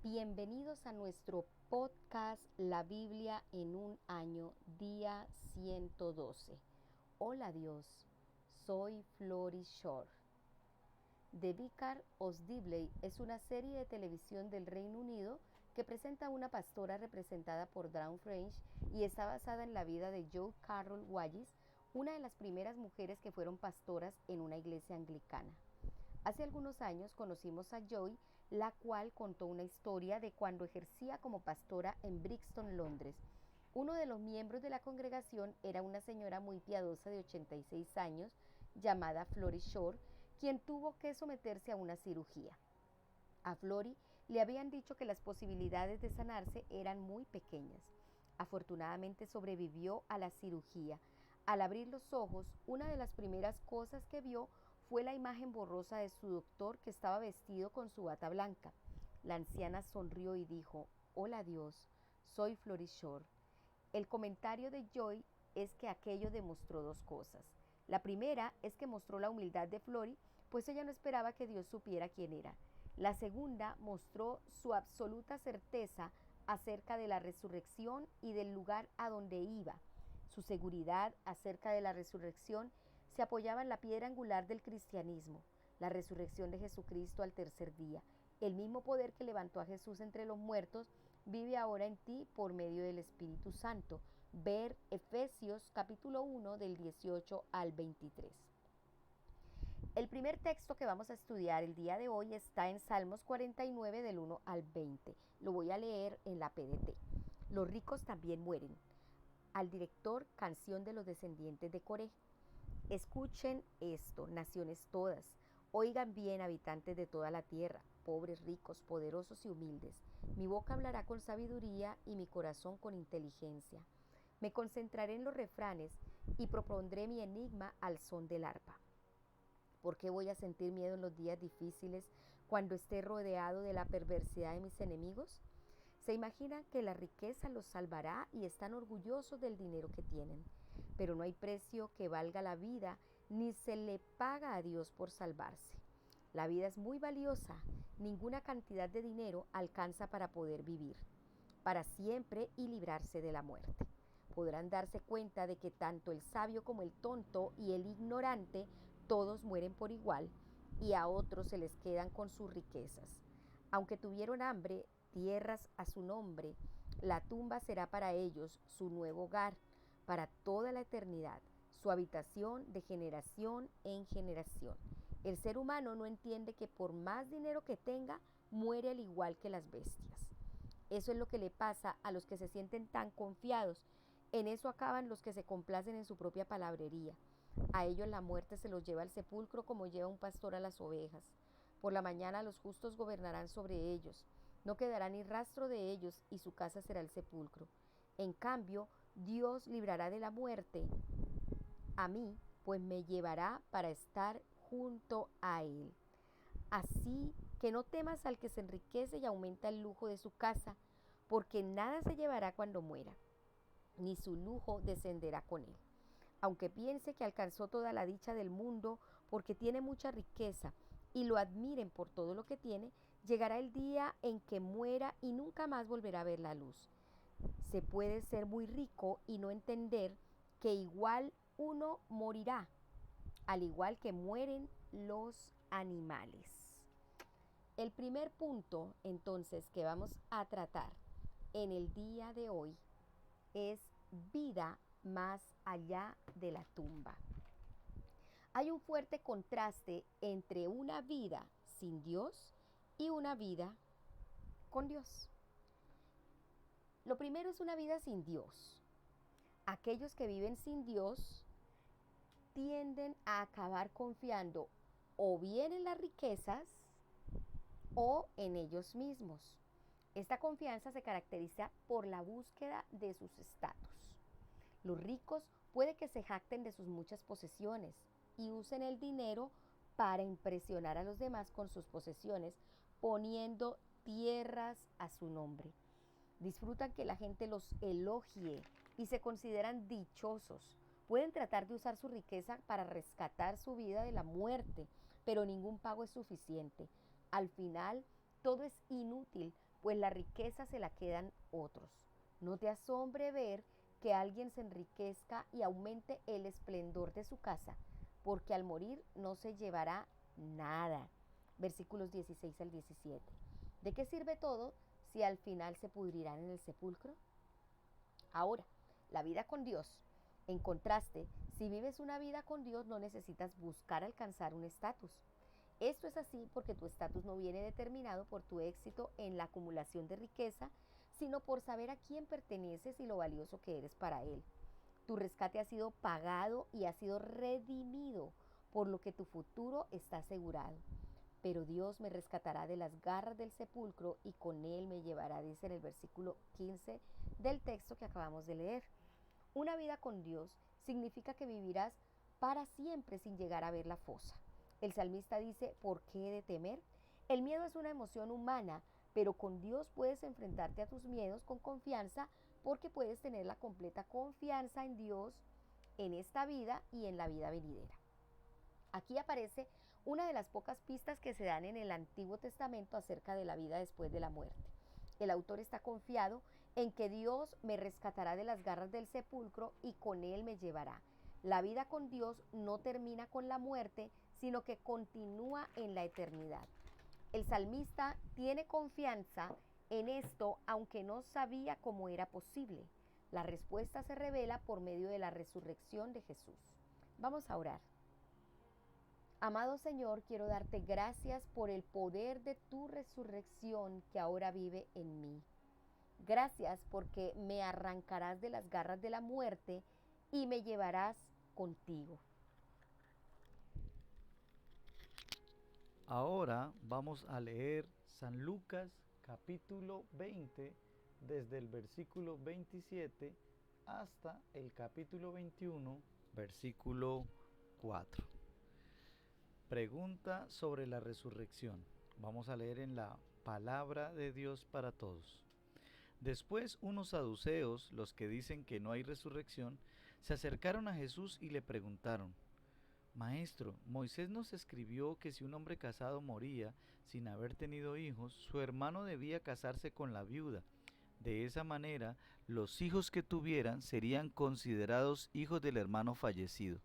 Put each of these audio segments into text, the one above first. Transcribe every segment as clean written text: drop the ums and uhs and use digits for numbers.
Bienvenidos a nuestro podcast La Biblia en un año, día 112. Hola Dios, soy Flory Shore. The Vicar of Dibley es una serie de televisión del Reino Unido que presenta a una pastora representada por Dawn French y está basada en la vida de Joy Carol Wallis, una de las primeras mujeres que fueron pastoras en una iglesia anglicana. Hace algunos años conocimos a Joy, la cual contó una historia de cuando ejercía como pastora en Brixton, Londres. Uno de los miembros de la congregación era una señora muy piadosa de 86 años, llamada Flory Shore, quien tuvo que someterse a una cirugía. A Flory le habían dicho que las posibilidades de sanarse eran muy pequeñas. Afortunadamente sobrevivió a la cirugía. Al abrir los ojos, una de las primeras cosas que vio fue la imagen borrosa de su doctor, que estaba vestido con su bata blanca. La anciana sonrió y dijo: «Hola Dios, soy Flory Shore». El comentario de Joy es que aquello demostró dos cosas. La primera es que mostró la humildad de Flory, pues ella no esperaba que Dios supiera quién era. La segunda mostró su absoluta certeza acerca de la resurrección y del lugar a donde iba. Su seguridad acerca de la resurrección se apoyaba en la piedra angular del cristianismo, la resurrección de Jesucristo al tercer día. El mismo poder que levantó a Jesús entre los muertos vive ahora en ti por medio del Espíritu Santo. Ver Efesios capítulo 1 del 18 al 23. El primer texto que vamos a estudiar el día de hoy está en Salmos 49 del 1 al 20. Lo voy a leer en la PDT. Los ricos también mueren. Al director, canción de los descendientes de Coré. Escuchen esto, naciones todas. Oigan bien, habitantes de toda la tierra, pobres, ricos, poderosos y humildes. Mi boca hablará con sabiduría y mi corazón con inteligencia. Me concentraré en los refranes y propondré mi enigma al son del arpa. ¿Por qué voy a sentir miedo en los días difíciles cuando esté rodeado de la perversidad de mis enemigos? Se imaginan que la riqueza los salvará y están orgullosos del dinero que tienen. Pero no hay precio que valga la vida, ni se le paga a Dios por salvarse. La vida es muy valiosa, ninguna cantidad de dinero alcanza para poder vivir para siempre y librarse de la muerte. Podrán darse cuenta de que tanto el sabio como el tonto y el ignorante, todos mueren por igual, y a otros se les quedan con sus riquezas. Aunque tuvieron hambre, tierras a su nombre, la tumba será para ellos su nuevo hogar, para toda la eternidad, su habitación de generación en generación. El ser humano no entiende que por más dinero que tenga, muere al igual que las bestias. Eso es lo que le pasa a los que se sienten tan confiados. En eso acaban los que se complacen en su propia palabrería. A ellos la muerte se los lleva al sepulcro como lleva un pastor a las ovejas. Por la mañana los justos gobernarán sobre ellos. No quedará ni rastro de ellos y su casa será el sepulcro. En cambio, Dios librará de la muerte a mí, pues me llevará para estar junto a Él. Así que no temas al que se enriquece y aumenta el lujo de su casa, porque nada se llevará cuando muera, ni su lujo descenderá con él. Aunque piense que alcanzó toda la dicha del mundo porque tiene mucha riqueza y lo admiren por todo lo que tiene, llegará el día en que muera y nunca más volverá a ver la luz. Se puede ser muy rico y no entender que igual uno morirá, al igual que mueren los animales. El primer punto, entonces, que vamos a tratar en el día de hoy es vida más allá de la tumba. Hay un fuerte contraste entre una vida sin Dios y una vida con Dios. Lo primero es una vida sin Dios. Aquellos que viven sin Dios tienden a acabar confiando o bien en las riquezas o en ellos mismos. Esta confianza se caracteriza por la búsqueda de sus estatus. Los ricos puede que se jacten de sus muchas posesiones y usen el dinero para impresionar a los demás con sus posesiones, poniendo tierras a su nombre. Disfrutan que la gente los elogie y se consideran dichosos. Pueden tratar de usar su riqueza para rescatar su vida de la muerte, pero ningún pago es suficiente. Al final, todo es inútil pues la riqueza se la quedan otros. No te asombre ver que alguien se enriquezca y aumente el esplendor de su casa, porque al morir no se llevará nada. Versículos 16 al 17. ¿De qué sirve todo si al final se pudrirán en el sepulcro? Ahora, la vida con Dios. En contraste, si vives una vida con Dios no necesitas buscar alcanzar un estatus. Esto es así porque tu estatus no viene determinado por tu éxito en la acumulación de riqueza, sino por saber a quién perteneces y lo valioso que eres para Él. Tu rescate ha sido pagado y ha sido redimido, por lo que tu futuro está asegurado. Pero Dios me rescatará de las garras del sepulcro y con Él me llevará, dice en el versículo 15 del texto que acabamos de leer. Una vida con Dios significa que vivirás para siempre sin llegar a ver la fosa. El salmista dice, ¿por qué he de temer? El miedo es una emoción humana, pero con Dios puedes enfrentarte a tus miedos con confianza porque puedes tener la completa confianza en Dios en esta vida y en la vida venidera. Aquí aparece una de las pocas pistas que se dan en el Antiguo Testamento acerca de la vida después de la muerte. El autor está confiado en que Dios me rescatará de las garras del sepulcro y con Él me llevará. La vida con Dios no termina con la muerte, sino que continúa en la eternidad. El salmista tiene confianza en esto, aunque no sabía cómo era posible. La respuesta se revela por medio de la resurrección de Jesús. Vamos a orar. Amado Señor, quiero darte gracias por el poder de tu resurrección que ahora vive en mí. Gracias porque me arrancarás de las garras de la muerte y me llevarás contigo. Ahora vamos a leer San Lucas capítulo 20 desde el versículo 27 hasta el capítulo 21, versículo 4. Pregunta sobre la resurrección. Vamos a leer en la palabra de Dios para todos. Después unos saduceos, los que dicen que no hay resurrección, se acercaron a Jesús y le preguntaron: Maestro, Moisés nos escribió que si un hombre casado moría sin haber tenido hijos, su hermano debía casarse con la viuda. De esa manera, los hijos que tuvieran serían considerados hijos del hermano fallecido.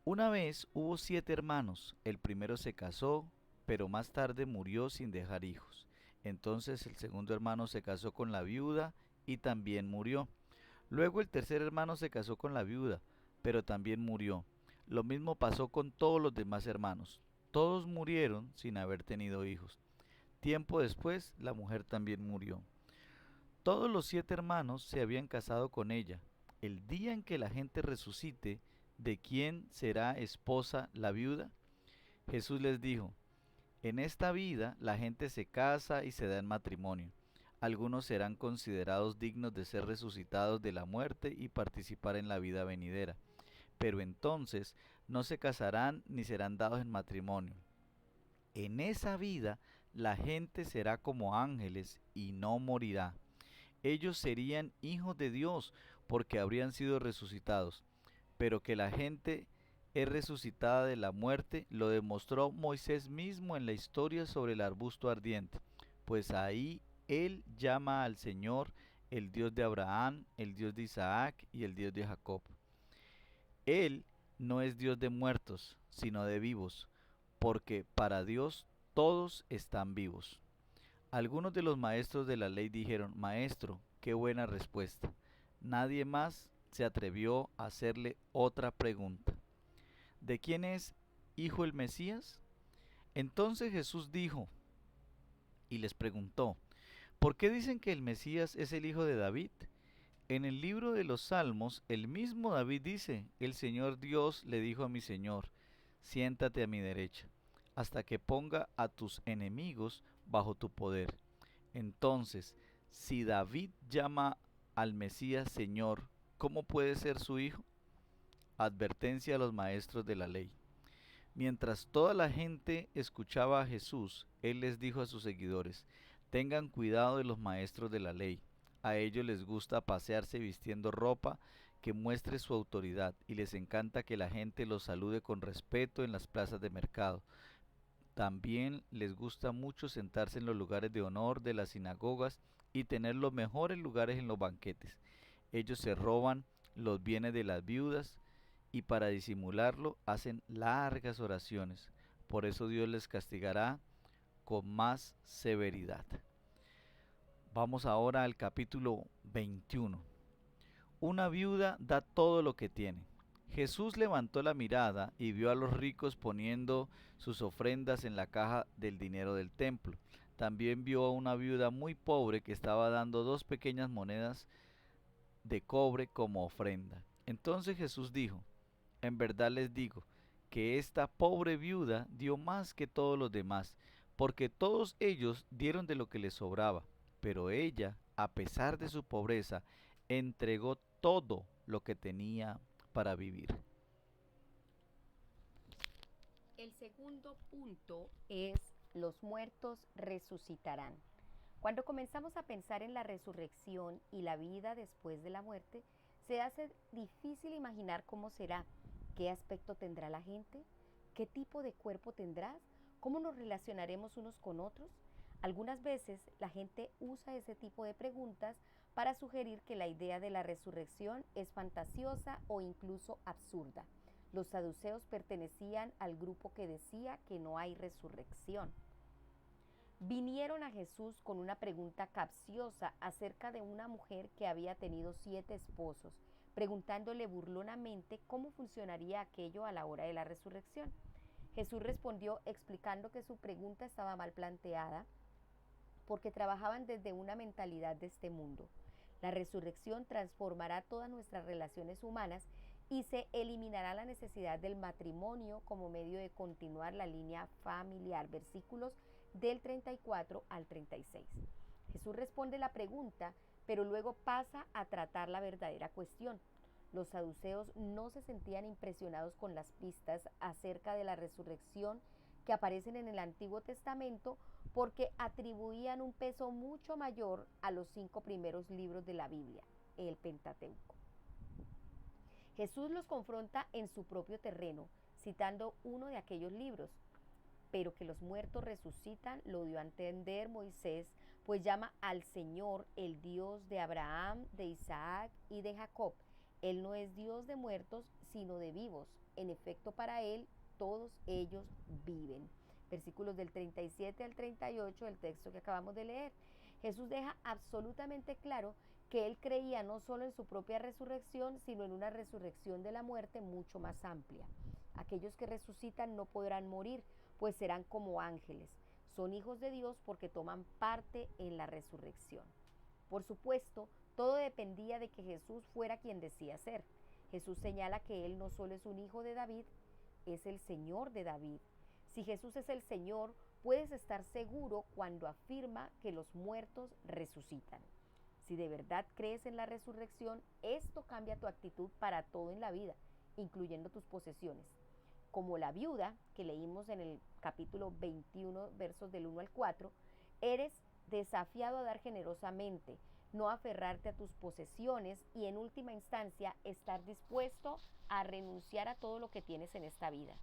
Una vez hubo 7 hermanos. El primero se casó, pero más tarde murió sin dejar hijos. Entonces el segundo hermano se casó con la viuda y también murió. Luego el tercer hermano se casó con la viuda, pero también murió. Lo mismo pasó con todos los demás hermanos. Todos murieron sin haber tenido hijos. Tiempo después, la mujer también murió. Todos los 7 hermanos se habían casado con ella. El día en que la gente resucite, ¿de quién será esposa la viuda? Jesús les dijo: En esta vida la gente se casa y se da en matrimonio. Algunos serán considerados dignos de ser resucitados de la muerte y participar en la vida venidera, pero entonces no se casarán ni serán dados en matrimonio. En esa vida la gente será como ángeles y no morirá. Ellos serían hijos de Dios porque habrían sido resucitados. Pero que la gente es resucitada de la muerte lo demostró Moisés mismo en la historia sobre el arbusto ardiente, pues ahí él llama al Señor el Dios de Abraham, el Dios de Isaac y el Dios de Jacob. Él no es Dios de muertos, sino de vivos, porque para Dios todos están vivos. Algunos de los maestros de la ley dijeron: Maestro, qué buena respuesta. Nadie más se atrevió a hacerle otra pregunta. ¿De quién es hijo el Mesías? Entonces Jesús dijo y les preguntó: ¿por qué dicen que el Mesías es el hijo de David? En el libro de los Salmos, el mismo David dice: El Señor Dios le dijo a mi Señor: siéntate a mi derecha, hasta que ponga a tus enemigos bajo tu poder. Entonces, si David llama al Mesías Señor, ¿cómo puede ser su hijo? Advertencia a los maestros de la ley. Mientras toda la gente escuchaba a Jesús, él les dijo a sus seguidores: tengan cuidado de los maestros de la ley. A ellos les gusta pasearse vistiendo ropa que muestre su autoridad y les encanta que la gente los salude con respeto en las plazas de mercado. También les gusta mucho sentarse en los lugares de honor de las sinagogas y tener los mejores lugares en los banquetes. Ellos se roban los bienes de las viudas y para disimularlo hacen largas oraciones. Por eso Dios les castigará con más severidad. Vamos ahora al capítulo 21. Una viuda da todo lo que tiene. Jesús levantó la mirada y vio a los ricos poniendo sus ofrendas en la caja del dinero del templo. También vio a una viuda muy pobre que estaba dando 2 pequeñas monedas de cobre como ofrenda. Entonces Jesús dijo: en verdad les digo que esta pobre viuda dio más que todos los demás, porque todos ellos dieron de lo que les sobraba, pero ella, a pesar de su pobreza, entregó todo lo que tenía para vivir. El segundo punto es: los muertos resucitarán. Cuando comenzamos a pensar en la resurrección y la vida después de la muerte, se hace difícil imaginar cómo será, qué aspecto tendrá la gente, qué tipo de cuerpo tendrás, cómo nos relacionaremos unos con otros. Algunas veces la gente usa ese tipo de preguntas para sugerir que la idea de la resurrección es fantasiosa o incluso absurda. Los saduceos pertenecían al grupo que decía que no hay resurrección. Vinieron a Jesús con una pregunta capciosa acerca de una mujer que había tenido 7 esposos, preguntándole burlonamente cómo funcionaría aquello a la hora de la resurrección. Jesús respondió explicando que su pregunta estaba mal planteada porque trabajaban desde una mentalidad de este mundo. La resurrección transformará todas nuestras relaciones humanas y se eliminará la necesidad del matrimonio como medio de continuar la línea familiar. Versículos del 34 al 36. Jesús responde la pregunta, pero luego pasa a tratar la verdadera cuestión. Los saduceos no se sentían impresionados con las pistas acerca de la resurrección que aparecen en el Antiguo Testamento porque atribuían un peso mucho mayor a los 5 primeros libros de la Biblia, el Pentateuco. Jesús los confronta en su propio terreno, citando uno de aquellos libros. Pero que los muertos resucitan lo dio a entender Moisés, pues llama al Señor el Dios de Abraham, de Isaac y de Jacob. Él no es Dios de muertos, sino de vivos. En efecto, para Él todos ellos viven. Versículos del 37 al 38 del texto que acabamos de leer. Jesús deja absolutamente claro que Él creía no solo en su propia resurrección, sino en una resurrección de la muerte mucho más amplia. Aquellos que resucitan no podrán morir, pues serán como ángeles. Son hijos de Dios porque toman parte en la resurrección. Por supuesto, todo dependía de que Jesús fuera quien decía ser. Jesús señala que Él no solo es un hijo de David, es el Señor de David. Si Jesús es el Señor, puedes estar seguro cuando afirma que los muertos resucitan. Si de verdad crees en la resurrección, esto cambia tu actitud para todo en la vida, incluyendo tus posesiones. Como la viuda que leímos en el capítulo 21, versos del 1 al 4, eres desafiado a dar generosamente, no aferrarte a tus posesiones y en última instancia estar dispuesto a renunciar a todo lo que tienes en esta vida.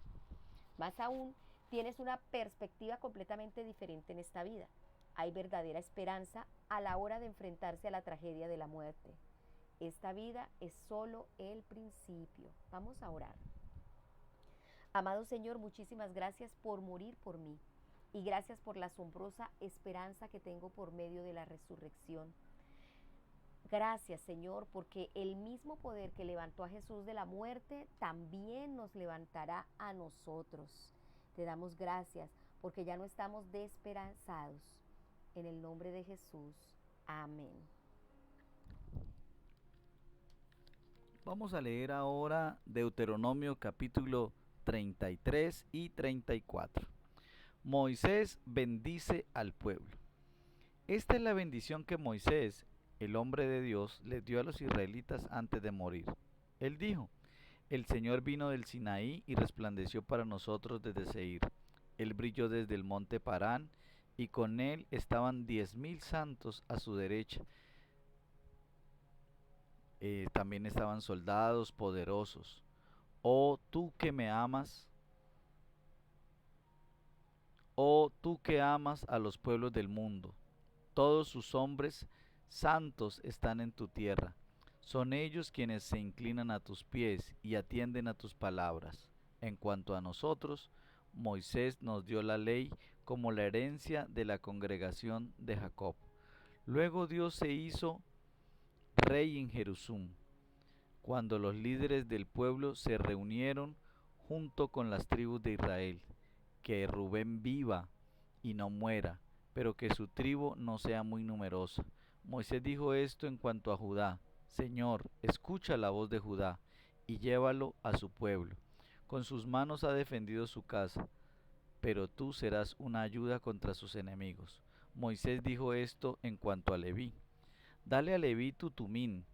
Más aún, tienes una perspectiva completamente diferente en esta vida. Hay verdadera esperanza a la hora de enfrentarse a la tragedia de la muerte. Esta vida es solo el principio. Vamos a orar. Amado Señor, muchísimas gracias por morir por mí y gracias por la asombrosa esperanza que tengo por medio de la resurrección. Gracias, Señor, porque el mismo poder que levantó a Jesús de la muerte también nos levantará a nosotros. Te damos gracias porque ya no estamos desesperanzados. En el nombre de Jesús. Amén. Vamos a leer ahora Deuteronomio capítulo 33 y 34. Moisés bendice al pueblo. Esta es la bendición que Moisés, el hombre de Dios, les dio a los israelitas antes de morir. Él dijo: el Señor vino del Sinaí y resplandeció para nosotros desde Seir. Él brilló desde el monte Parán, y con él estaban 10,000 santos a su derecha. También estaban soldados poderosos. Oh, tú que me amas, Oh tú que amas a los pueblos del mundo, todos sus hombres santos están en tu tierra. Son ellos quienes se inclinan a tus pies y atienden a tus palabras. En cuanto a nosotros, Moisés nos dio la ley como la herencia de la congregación de Jacob. Luego Dios se hizo rey en Jerusalén, cuando los líderes del pueblo se reunieron junto con las tribus de Israel. Que Rubén viva y no muera, pero que su tribu no sea muy numerosa. Moisés dijo esto en cuanto a Judá: Señor, escucha la voz de Judá y llévalo a su pueblo. Con sus manos ha defendido su casa, pero tú serás una ayuda contra sus enemigos. Moisés dijo esto en cuanto a Leví: Dale a Leví tu tumín,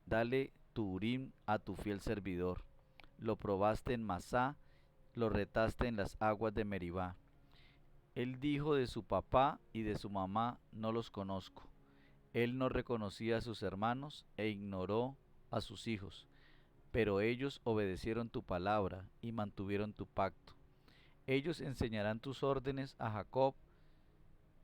dale tu urim a tu fiel servidor. Lo probaste en Masá, lo retaste en las aguas de Meribá. Él dijo de su papá y de su mamá: No los conozco. Él no reconocía a sus hermanos e ignoró a sus hijos, pero ellos obedecieron tu palabra y mantuvieron tu pacto. Ellos enseñarán tus órdenes a Jacob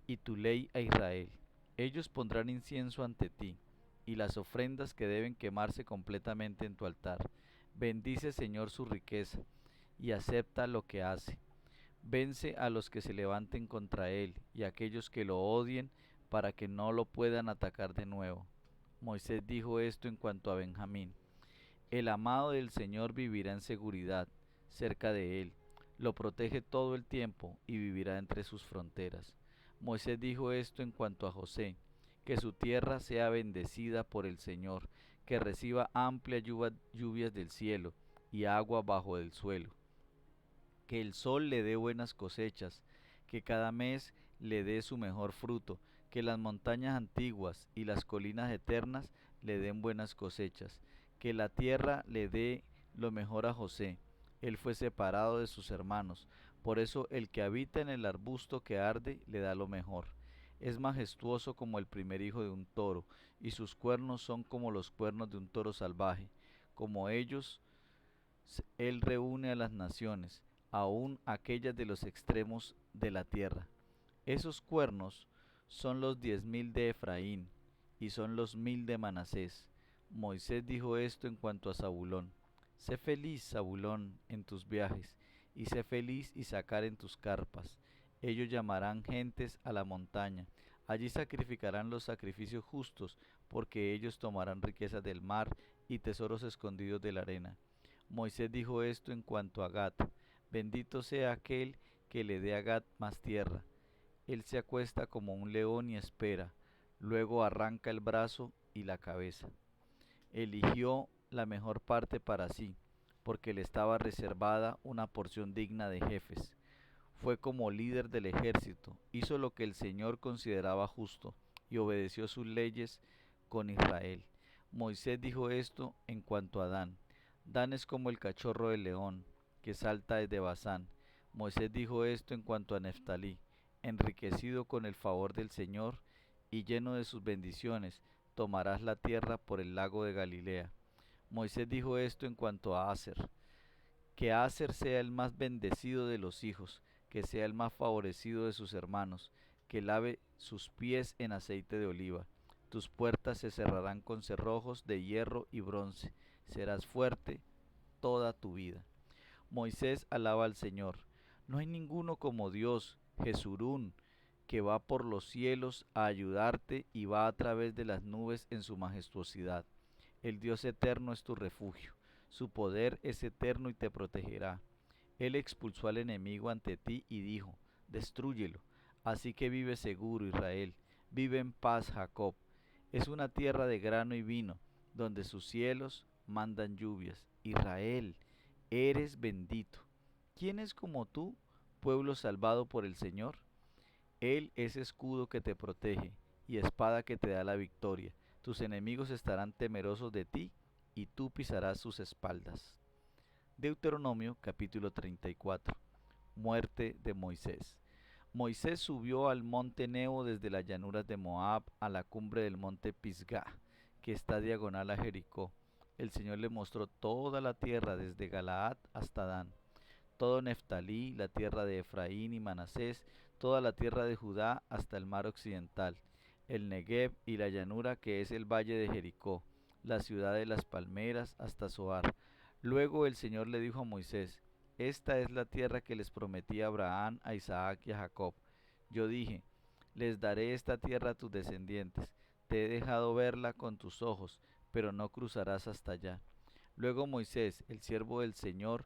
y tu ley a Israel. Ellos pondrán incienso ante ti y las ofrendas que deben quemarse completamente en tu altar. Bendice, Señor, su riqueza y acepta lo que hace. Vence a los que se levanten contra él y a aquellos que lo odien, para que no lo puedan atacar de nuevo. Moisés dijo esto en cuanto a Benjamín: El amado del Señor vivirá en seguridad cerca de él, lo protege todo el tiempo y vivirá entre sus fronteras. Moisés dijo esto en cuanto a José: Que su tierra sea bendecida por el Señor, que reciba amplias lluvias del cielo y agua bajo del suelo, que el sol le dé buenas cosechas, que cada mes le dé su mejor fruto, que las montañas antiguas y las colinas eternas le den buenas cosechas, que la tierra le dé lo mejor a José. Él fue separado de sus hermanos, por eso el que habita en el arbusto que arde le da lo mejor. Es majestuoso como el primer hijo de un toro, y sus cuernos son como los cuernos de un toro salvaje. Como ellos, él reúne a las naciones, aun aquellas de los extremos de la tierra. Esos cuernos son los 10.000 de Efraín, y son los 1.000 de Manasés. Moisés dijo esto en cuanto a Zabulón: Sé feliz, Zabulón, en tus viajes, y sé feliz Isaacar en tus carpas. Ellos llamarán gentes a la montaña, allí sacrificarán los sacrificios justos, porque ellos tomarán riquezas del mar y tesoros escondidos de la arena. Moisés dijo esto en cuanto a Gad: Bendito sea aquel que le dé a Gad más tierra. Él se acuesta como un león y espera, luego arranca el brazo y la cabeza. Eligió la mejor parte para sí, porque le estaba reservada una porción digna de jefes. Fue como líder del ejército, hizo lo que el Señor consideraba justo y obedeció sus leyes con Israel. Moisés dijo esto en cuanto a Dan: Dan es como el cachorro del león, que salta desde Basán. Moisés dijo esto en cuanto a Neftalí: Enriquecido con el favor del Señor y lleno de sus bendiciones, tomarás la tierra por el lago de Galilea. Moisés dijo esto en cuanto a Aser: Que Aser sea el más bendecido de los hijos, que sea el más favorecido de sus hermanos, que lave sus pies en aceite de oliva. Tus puertas se cerrarán con cerrojos de hierro y bronce. Serás fuerte toda tu vida. Moisés alaba al Señor: No hay ninguno como Dios, Jesurún, que va por los cielos a ayudarte y va a través de las nubes en su majestuosidad. El Dios eterno es tu refugio, su poder es eterno y te protegerá. Él expulsó al enemigo ante ti y dijo: Destrúyelo. Así que vive seguro, Israel, vive en paz, Jacob. Es una tierra de grano y vino, donde sus cielos mandan lluvias. Israel, eres bendito. ¿Quién es como tú, pueblo salvado por el Señor? Él es escudo que te protege y espada que te da la victoria. Tus enemigos estarán temerosos de ti y tú pisarás sus espaldas. Deuteronomio capítulo 34. Muerte de Moisés. Moisés subió al monte Nebo desde las llanuras de Moab a la cumbre del monte Pisgah, que está diagonal a Jericó. El Señor le mostró toda la tierra desde Galaad hasta Dan, todo Neftalí, la tierra de Efraín y Manasés, toda la tierra de Judá hasta el mar occidental, el Negev y la llanura que es el valle de Jericó, la ciudad de las palmeras hasta Zoar. Luego el Señor le dijo a Moisés: Esta es la tierra que les prometí a Abraham, a Isaac y a Jacob. Yo dije: Les daré esta tierra a tus descendientes. Te he dejado verla con tus ojos, pero no cruzarás hasta allá. Luego Moisés, el siervo del Señor,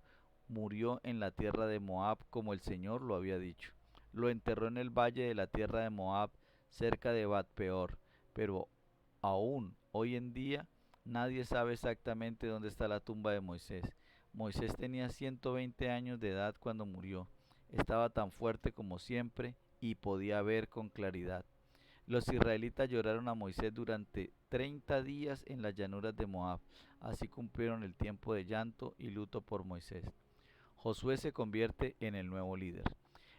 murió en la tierra de Moab como el Señor lo había dicho. Lo enterró en el valle de la tierra de Moab, cerca de Bet-peor, pero aún hoy en día nadie sabe exactamente dónde está la tumba de Moisés. Moisés tenía 120 años de edad cuando murió. Estaba tan fuerte como siempre y podía ver con claridad. Los israelitas lloraron a Moisés durante 30 días en las llanuras de Moab. Así cumplieron el tiempo de llanto y luto por Moisés. Josué se convierte en el nuevo líder.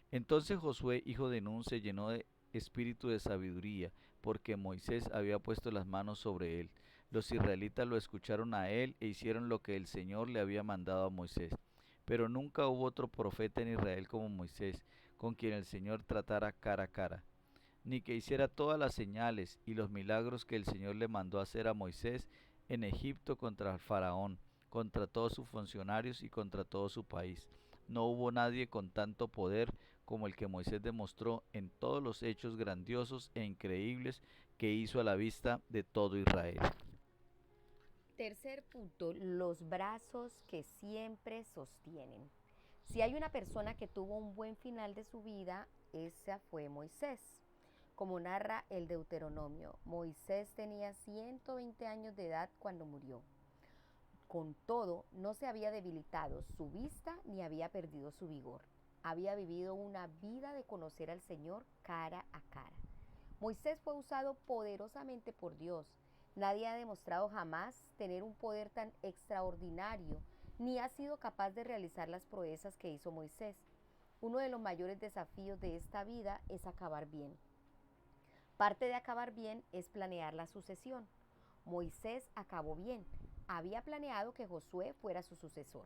Entonces Josué, hijo de Nun, se llenó de espíritu de sabiduría, porque Moisés había puesto las manos sobre él. Los israelitas lo escucharon a él e hicieron lo que el Señor le había mandado a Moisés. Pero nunca hubo otro profeta en Israel como Moisés, con quien el Señor tratara cara a cara, ni que hiciera todas las señales y los milagros que el Señor le mandó hacer a Moisés en Egipto contra el faraón, contra todos sus funcionarios y contra todo su país. No hubo nadie con tanto poder como el que Moisés demostró en todos los hechos grandiosos e increíbles que hizo a la vista de todo Israel. Tercer punto, los brazos que siempre sostienen. Si hay una persona que tuvo un buen final de su vida, esa fue Moisés. Como narra el Deuteronomio, Moisés tenía 120 años de edad cuando murió. Con todo, no se había debilitado su vista ni había perdido su vigor. Había vivido una vida de conocer al Señor cara a cara. Moisés fue usado poderosamente por Dios. Nadie ha demostrado jamás tener un poder tan extraordinario, ni ha sido capaz de realizar las proezas que hizo Moisés. Uno de los mayores desafíos de esta vida es acabar bien. Parte de acabar bien es planear la sucesión. Moisés acabó bien. Había planeado que Josué fuera su sucesor.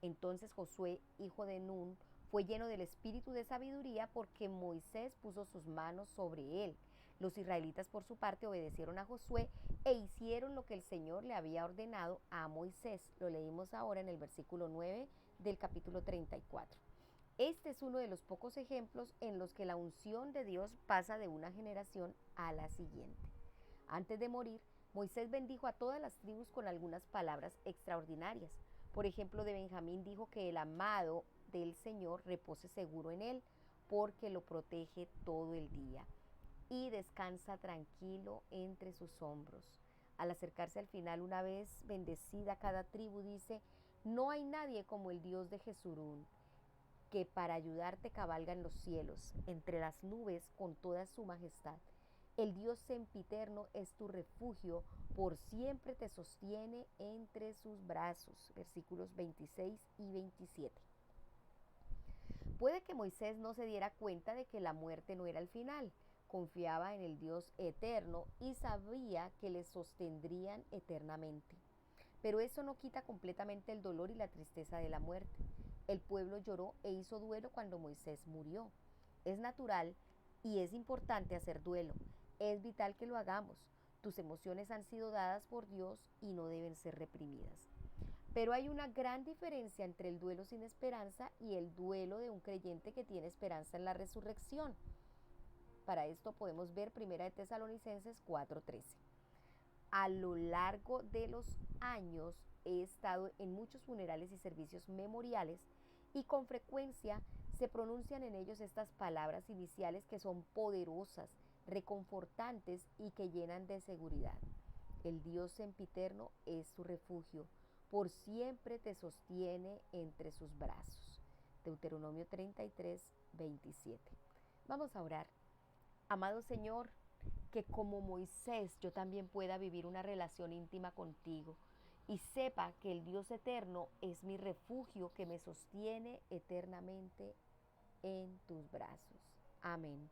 Entonces Josué, hijo de Nun, fue lleno del espíritu de sabiduría porque Moisés puso sus manos sobre él. Los israelitas por su parte obedecieron a Josué e hicieron lo que el Señor le había ordenado a Moisés. Lo leímos ahora en el versículo 9 del capítulo 34. Este es uno de los pocos ejemplos en los que la unción de Dios pasa de una generación a la siguiente. Antes de morir, Moisés bendijo a todas las tribus con algunas palabras extraordinarias. Por ejemplo, de Benjamín dijo que el amado del Señor repose seguro en él, porque lo protege todo el día y descansa tranquilo entre sus hombros. Al acercarse al final, una vez bendecida cada tribu, dice: no hay nadie como el Dios de Jesurún, que para ayudarte cabalga en los cielos, entre las nubes con toda su majestad. El Dios sempiterno es tu refugio, por siempre te sostiene entre sus brazos. Versículos 26 y 27. Puede que Moisés no se diera cuenta de que la muerte no era el final. Confiaba en el Dios eterno y sabía que le sostendrían eternamente. Pero eso no quita completamente el dolor y la tristeza de la muerte. El pueblo lloró e hizo duelo cuando Moisés murió. Es natural y es importante hacer duelo. Es vital que lo hagamos. Tus emociones han sido dadas por Dios y no deben ser reprimidas. Pero hay una gran diferencia entre el duelo sin esperanza y el duelo de un creyente que tiene esperanza en la resurrección. Para esto podemos ver 1 Tesalonicenses 4:13. A lo largo de los años he estado en muchos funerales y servicios memoriales y con frecuencia se pronuncian en ellos estas palabras iniciales que son poderosas, reconfortantes y que llenan de seguridad. El Dios sempiterno es tu refugio, por siempre te sostiene entre sus brazos. Deuteronomio 33:27. Vamos a orar. Amado Señor, que como Moisés yo también pueda vivir una relación íntima contigo y sepa que el Dios eterno es mi refugio que me sostiene eternamente en tus brazos. Amén.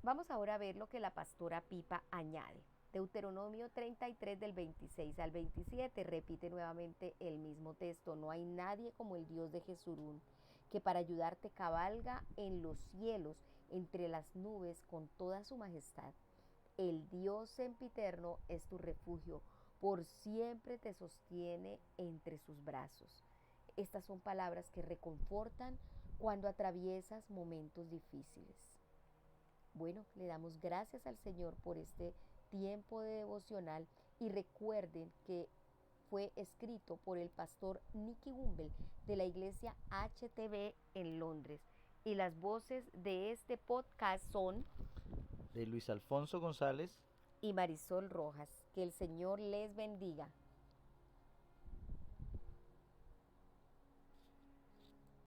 Vamos ahora a ver lo que la pastora Pipa añade. Deuteronomio 33 del 26 al 27 repite nuevamente el mismo texto. No hay nadie como el Dios de Jeshurún, que para ayudarte cabalga en los cielos, entre las nubes con toda su majestad. El Dios sempiterno es tu refugio, por siempre te sostiene entre sus brazos. Estas son palabras que reconfortan cuando atraviesas momentos difíciles. Bueno, le damos gracias al Señor por este tiempo de devocional y recuerden que fue escrito por el pastor Nicky Gumbel de la iglesia HTB en Londres. Y las voces de este podcast son de Luis Alfonso González y Marisol Rojas. Que el Señor les bendiga.